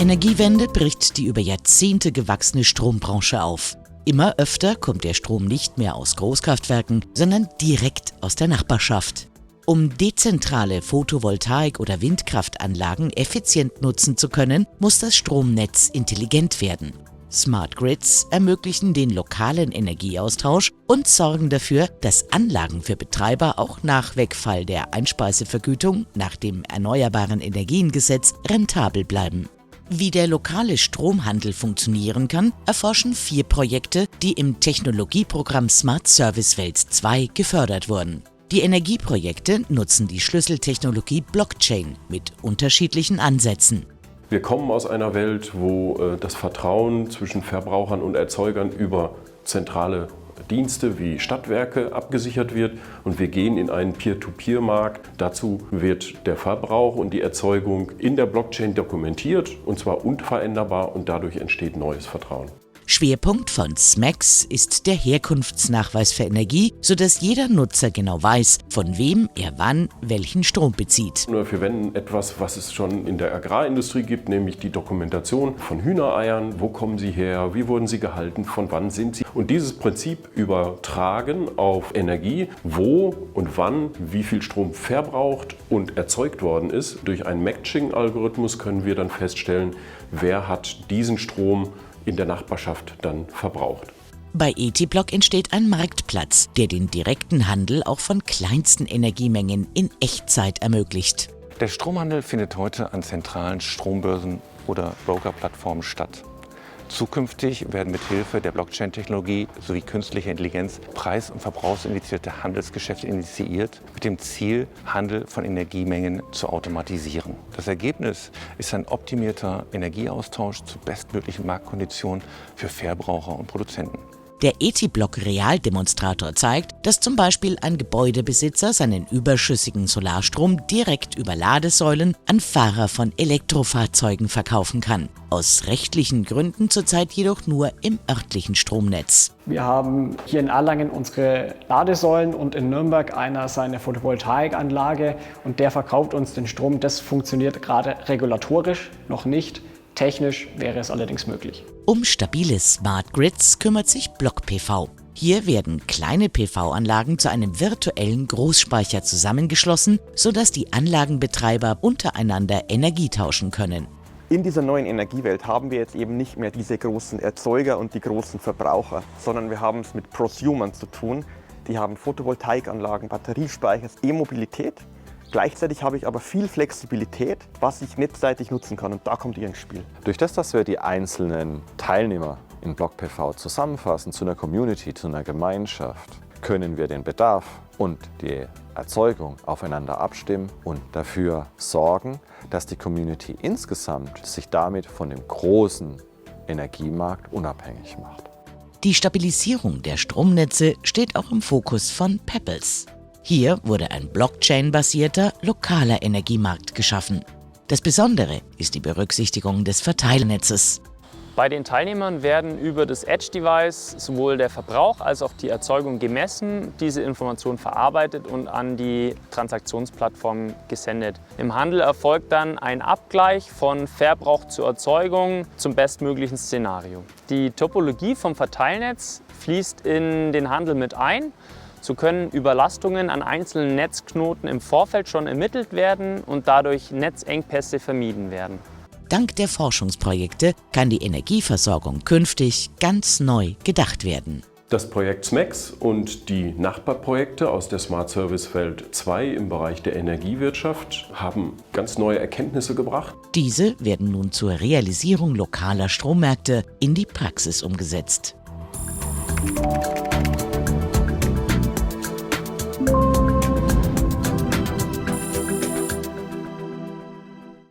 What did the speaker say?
Energiewende bricht die über Jahrzehnte gewachsene Strombranche auf. Immer öfter kommt der Strom nicht mehr aus Großkraftwerken, sondern direkt aus der Nachbarschaft. Um dezentrale Photovoltaik- oder Windkraftanlagen effizient nutzen zu können, muss das Stromnetz intelligent werden. Smart Grids ermöglichen den lokalen Energieaustausch und sorgen dafür, dass Anlagen für Betreiber auch nach Wegfall der Einspeisevergütung nach dem Erneuerbaren Energiengesetz rentabel bleiben. Wie der lokale Stromhandel funktionieren kann, erforschen 4 Projekte, die im Technologieprogramm Smart Service Welt 2 gefördert wurden. Die Energieprojekte nutzen die Schlüsseltechnologie Blockchain mit unterschiedlichen Ansätzen. Wir kommen aus einer Welt, wo das Vertrauen zwischen Verbrauchern und Erzeugern über zentrale Dienste wie Stadtwerke abgesichert wird, und wir gehen in einen Peer-to-Peer-Markt. Dazu wird der Verbrauch und die Erzeugung in der Blockchain dokumentiert, und zwar unveränderbar, und dadurch entsteht neues Vertrauen. Schwerpunkt von SMAX ist der Herkunftsnachweis für Energie, sodass jeder Nutzer genau weiß, von wem er wann welchen Strom bezieht. Wir verwenden etwas, was es schon in der Agrarindustrie gibt, nämlich die Dokumentation von Hühnereiern. Wo kommen sie her? Wie wurden sie gehalten? Von wann sind sie? Und dieses Prinzip übertragen auf Energie, wo und wann wie viel Strom verbraucht und erzeugt worden ist. Durch einen Matching-Algorithmus können wir dann feststellen, wer hat diesen Strom in der Nachbarschaft dann verbraucht. Bei ETBlock entsteht ein Marktplatz, der den direkten Handel auch von kleinsten Energiemengen in Echtzeit ermöglicht. Der Stromhandel findet heute an zentralen Strombörsen oder Brokerplattformen statt. Zukünftig werden mit Hilfe der Blockchain-Technologie sowie künstlicher Intelligenz preis- und verbrauchsindizierte Handelsgeschäfte initiiert, mit dem Ziel, Handel von Energiemengen zu automatisieren. Das Ergebnis ist ein optimierter Energieaustausch zu bestmöglichen Marktkonditionen für Verbraucher und Produzenten. Der ETBlock Realdemonstrator zeigt, dass zum Beispiel ein Gebäudebesitzer seinen überschüssigen Solarstrom direkt über Ladesäulen an Fahrer von Elektrofahrzeugen verkaufen kann. Aus rechtlichen Gründen zurzeit jedoch nur im örtlichen Stromnetz. Wir haben hier in Erlangen unsere Ladesäulen und in Nürnberg einer seine Photovoltaikanlage, und der verkauft uns den Strom. Das funktioniert gerade regulatorisch noch nicht. Technisch wäre es allerdings möglich. Um stabile Smart Grids kümmert sich Block PV. Hier werden kleine PV-Anlagen zu einem virtuellen Großspeicher zusammengeschlossen, sodass die Anlagenbetreiber untereinander Energie tauschen können. In dieser neuen Energiewelt haben wir jetzt eben nicht mehr diese großen Erzeuger und die großen Verbraucher, sondern wir haben es mit Prosumern zu tun. Die haben Photovoltaikanlagen, Batteriespeicher, E-Mobilität. Gleichzeitig habe ich aber viel Flexibilität, was ich netzseitig nutzen kann, und da kommt ihr ins Spiel. Durch das, dass wir die einzelnen Teilnehmer in Block PV zusammenfassen zu einer Community, zu einer Gemeinschaft, können wir den Bedarf und die Erzeugung aufeinander abstimmen und dafür sorgen, dass die Community insgesamt sich damit von dem großen Energiemarkt unabhängig macht. Die Stabilisierung der Stromnetze steht auch im Fokus von Peppels. Hier wurde ein Blockchain-basierter lokaler Energiemarkt geschaffen. Das Besondere ist die Berücksichtigung des Verteilnetzes. Bei den Teilnehmern werden über das Edge-Device sowohl der Verbrauch als auch die Erzeugung gemessen, diese Information verarbeitet und an die Transaktionsplattform gesendet. Im Handel erfolgt dann ein Abgleich von Verbrauch zur Erzeugung zum bestmöglichen Szenario. Die Topologie vom Verteilnetz fließt in den Handel mit ein. So können Überlastungen an einzelnen Netzknoten im Vorfeld schon ermittelt werden und dadurch Netzengpässe vermieden werden. Dank der Forschungsprojekte kann die Energieversorgung künftig ganz neu gedacht werden. Das Projekt SMAX und die Nachbarprojekte aus der Smart Service Welt 2 im Bereich der Energiewirtschaft haben ganz neue Erkenntnisse gebracht. Diese werden nun zur Realisierung lokaler Strommärkte in die Praxis umgesetzt.